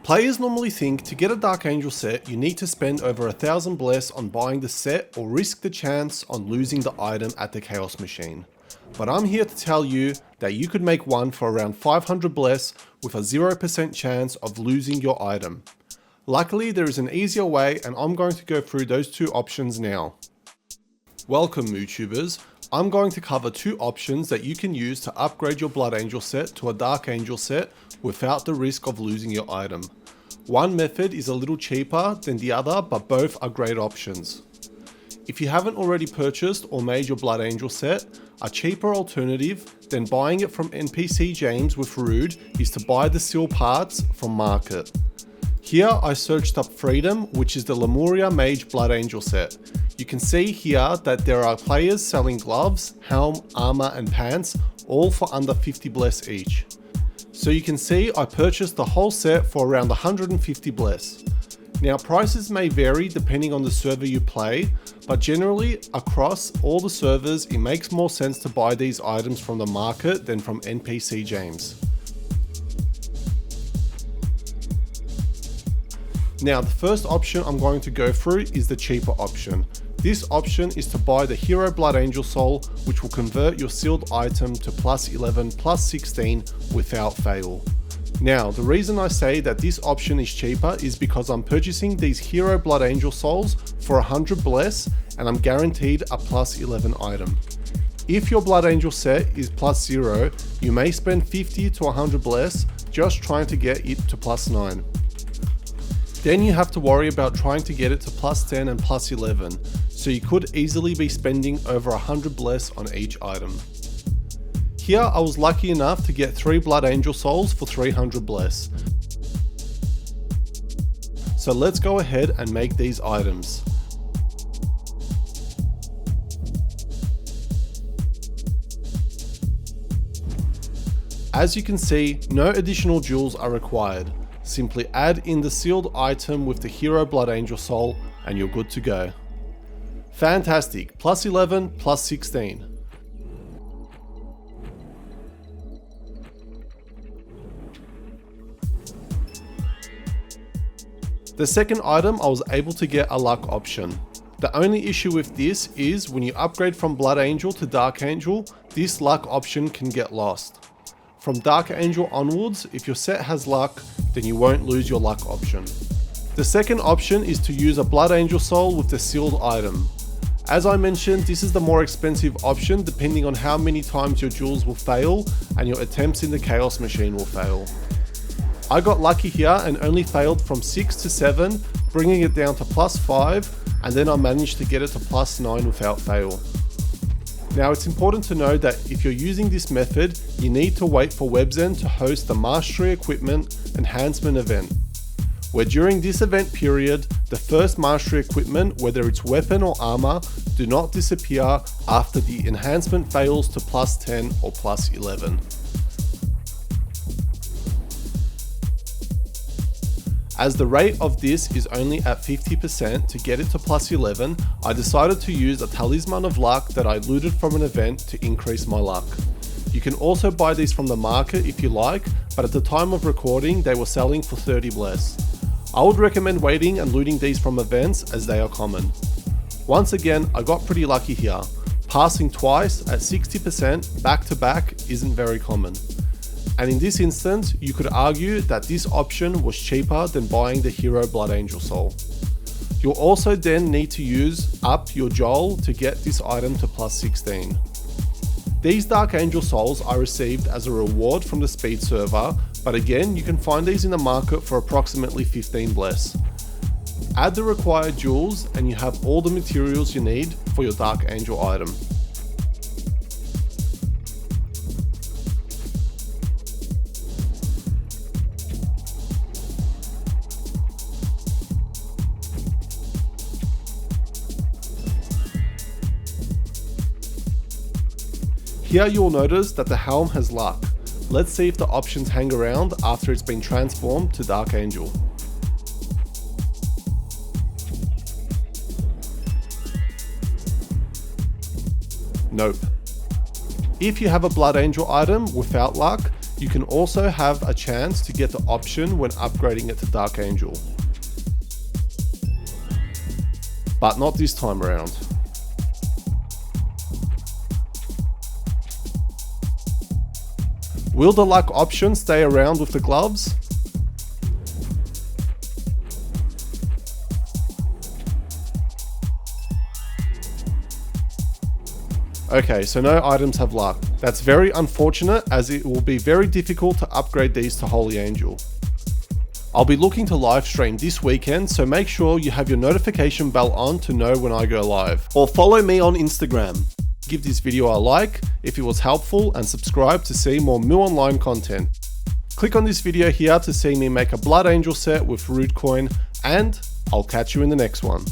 Players normally think to get a Darkangel set you need to spend over 1000 bless on buying the set or risk the chance on losing the item at the Chaos Machine. But I'm here to tell you that you could make one for around 500 bless with a 0% chance of losing your item. Luckily there is an easier way and I'm going to go through those two options now. Welcome YouTubers, I'm going to cover two options that you can use to upgrade your Bloodangel set to a Darkangel set without the risk of losing your item. One method is a little cheaper than the other, but both are great options. If you haven't already purchased or made your Bloodangel set, a cheaper alternative than buying it from NPC James with Rude is to buy the seal parts from market. Here I searched up Freedom, which is the Lemuria Mage Bloodangel set. You can see here that there are players selling gloves, helm, armor and pants, all for under 50 bless each. So you can see I purchased the whole set for around 150 bless. Now prices may vary depending on the server you play, but generally across all the servers it makes more sense to buy these items from the market than from NPC James. Now the first option I'm going to go through is the cheaper option. This option is to buy the Hero Bloodangel Soul, which will convert your sealed item to plus 11 plus 16 without fail. Now the reason I say that this option is cheaper is because I'm purchasing these Hero Bloodangel Souls for 100 bless and I'm guaranteed a plus 11 item. If your Bloodangel set is plus 0, you may spend 50 to 100 bless just trying to get it to plus 9. Then you have to worry about trying to get it to plus 10 and plus 11, so you could easily be spending over 100 bless on each item. Here I was lucky enough to get 3 Bloodangel Souls for 300 bless. So let's go ahead and make these items. As you can see, no additional jewels are required. Simply add in the sealed item with the Hero Bloodangel Soul and you're good to go. Fantastic, plus 11, plus 16. The second item I was able to get a luck option. The only issue with this is when you upgrade from Bloodangel to Darkangel, this luck option can get lost. From Darkangel onwards, if your set has luck, then you won't lose your luck option. The second option is to use a Bloodangel Soul with the sealed item. As I mentioned, this is the more expensive option depending on how many times your jewels will fail and your attempts in the Chaos Machine will fail. I got lucky here and only failed from 6 to 7, bringing it down to plus 5, and then I managed to get it to plus 9 without fail. Now it's important to know that if you're using this method, you need to wait for Webzen to host the Mastery Equipment Enhancement event, where during this event period, the first Mastery Equipment, whether it's weapon or armor, do not disappear after the enhancement fails to plus 10 or plus 11. As the rate of this is only at 50% to get it to plus 11, I decided to use a Talisman of Luck that I looted from an event to increase my luck. You can also buy these from the market if you like, but at the time of recording they were selling for 30 bless. I would recommend waiting and looting these from events as they are common. Once again, I got pretty lucky here. Passing twice at 60% back to back isn't very common. And in this instance, you could argue that this option was cheaper than buying the Hero Bloodangel Soul. You'll also then need to use up your Joel to get this item to plus 16. These Darkangel Souls I received as a reward from the speed server, but again you can find these in the market for approximately 15 bless. Add the required jewels and you have all the materials you need for your Darkangel item. Here you'll notice that the helm has luck. Let's see if the options hang around after it's been transformed to Darkangel. Nope. If you have a Bloodangel item without luck, You can also have a chance to get the option when upgrading it to Darkangel. But not this time around. Will the luck option stay around with the gloves? Okay, so no items have luck. That's very unfortunate, as it will be very difficult to upgrade these to Holy Angel. I'll be looking to live stream this weekend, so make sure you have your notification bell on to know when I go live. Or follow me on Instagram. Give this video a like if it was helpful, and subscribe to see more Mu Online content. Click on this video here to see me make a Bloodangel set with Root Coin, and I'll catch you in the next one.